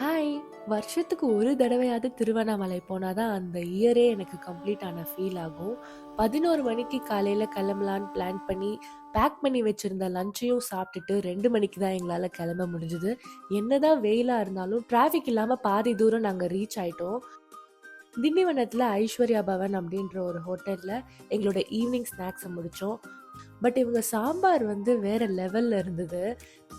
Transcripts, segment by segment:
Hi! வருஷத்துக்கு ஒரு தடவையாவது திருவண்ணாமலை போனா தான் அந்த இயரே எனக்கு கம்ப்ளீட் ஆன ஃபீல் ஆகும். 11 மணிக்கு காலையில கிளம்பலான்னு பிளான் பண்ணி, பேக் பண்ணி வச்சிருந்த லஞ்சையும் சாப்பிட்டுட்டு 2 மணிக்கு தான் எங்களால கிளம்ப முடிஞ்சது. என்னதான் வெயிலா இருந்தாலும் டிராஃபிக் இல்லாம பாதி தூரம் நாங்க ரீச் ஆயிட்டோம். திண்டிவனத்துல ஐஸ்வர்யா பவன் அப்படின்ற ஒரு ஹோட்டல்ல எங்களோட ஈவினிங் ஸ்நாக்ஸ முடிச்சோம். பட் இவங்க சாம்பார் வந்து வேற லெவல்ல இருந்தது.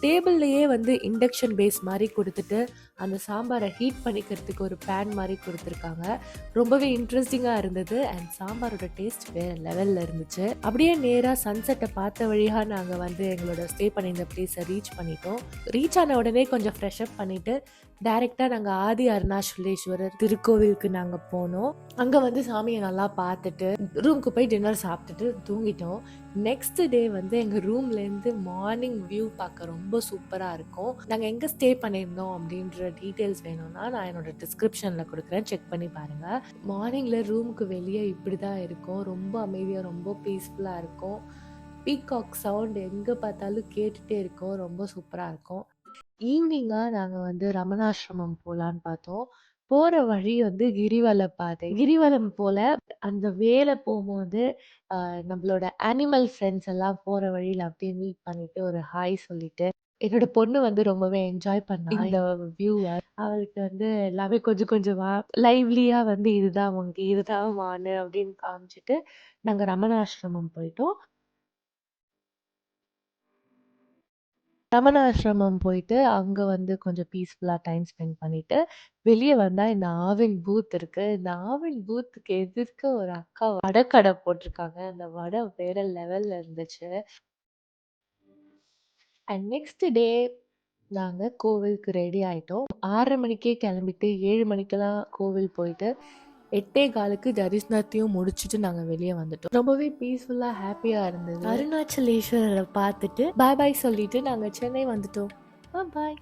டேபிள்லயே வந்து இண்டக்ஷன் பேஸ் மாரி குடுத்துட்டு, அந்த சாம்பார ஹீட் பண்ணிக்கிறதுக்கு ஒரு பேன் மாரி குடுத்துருக்காங்க. ரொம்பவே இன்ட்ரஸ்டிங்கா இருந்தது. அண்ட் சாம்பாரோட டேஸ்ட் வேற லெவல்ல இருந்துச்சு. அப்படியே நேரா சன்செட்ட பார்த்த வழியா நாங்க வந்து எங்களோட ஸ்டே பண்ணியிருந்த பிளேஸ ரீச் பண்ணிட்டோம். ரீச் ஆன உடனே கொஞ்சம் ஃப்ரெஷ் அப் பண்ணிட்டு, டைரக்ட்டா நாங்க ஆதி அருணாச்சலேஸ்வரர் திருக்கோவிலுக்கு நாங்க போனோம். அங்க வந்து சாமிய நல்லா பார்த்துட்டு, ரூம்க்கு போய் டின்னர் சாப்பிட்டுட்டு தூங்கிட்டோம். நெக்ஸ்ட் டே வந்து எங்க ரூம்லேருந்து மார்னிங் வியூ பார்க்க ரொம்ப சூப்பரா இருக்கும். நாங்க எங்க ஸ்டே பண்ணியிருந்தோம் அப்படின்ற டீட்டெயில்ஸ் வேணும்னா, நான் என்னோட டிஸ்கிரிப்ஷன்ல குடுக்குறேன். செக் பண்ணி பாருங்க. மார்னிங்ல ரூமுக்கு வெளிய இப்படிதான் இருக்கும். ரொம்ப அமைதியா, ரொம்ப பீஸ்ஃபுல்லா இருக்கும். பீகாக் சவுண்ட் எங்க பார்த்தாலும் கேட்டுட்டே இருக்கும். ரொம்ப சூப்பரா இருக்கும். ஈவ்னிங்கா நாங்க வந்து ரமணாசிரமம் போலான்னு பார்த்தோம். போற வழி வந்து கிரிவல பாதை. கிரிவலம் போல அந்த வேல போம்போது, நம்மளோட அனிமல் ஃப்ரெண்ட்ஸ் எல்லாம் போற வழியில அப்படியே மீட் பண்ணிட்டு, ஒரு ஹாய் சொல்லிட்டு, என்னோட பொண்ணு வந்து ரொம்பவே என்ஜாய் பண்ணா இந்த வியூவ. அவளுக்கு வந்து எல்லாமே கொஞ்சம் கொஞ்சமா லைவ்லியா வந்து இதுதான் மங்கி, இதுதான் மானு அப்படின்னு காமிச்சுட்டு, நாங்க ரமணாசிரமம் போயிட்டோம். ரமண ஆசிரமம் போயிட்டு, அங்க வந்து கொஞ்சம் பீஸ்ஃபுல்லா டைம் ஸ்பெண்ட் பண்ணிட்டு, வெளிய வந்தா இந்த ஆவின் பூத் இருக்கு. இந்த ஆவின் பூத்துக்கு எதிர்க்க ஒரு அக்கா வடை கடை போட்டிருக்காங்க. அந்த வடை வேற லெவல்ல இருந்துச்சு. அண்ட் நெக்ஸ்ட் டே நாங்க கோவிலுக்கு ரெடி ஆயிட்டோம். 6:30 மணிக்கே கிளம்பிட்டு 7 மணிக்கெல்லாம் கோவில் போயிட்டு, 8:15க்கு தரிசனத்தையும் முடிச்சுட்டு நாங்க வெளிய வந்துட்டோம். ரொம்பவே பீஸ்ஃபுல்லா, ஹேப்பியா இருந்தது. அருணாச்சலேஸ்வரர பார்த்துட்டு பாய் பாய் சொல்லிட்டு நாங்க சென்னை வந்துட்டோம். பாய்.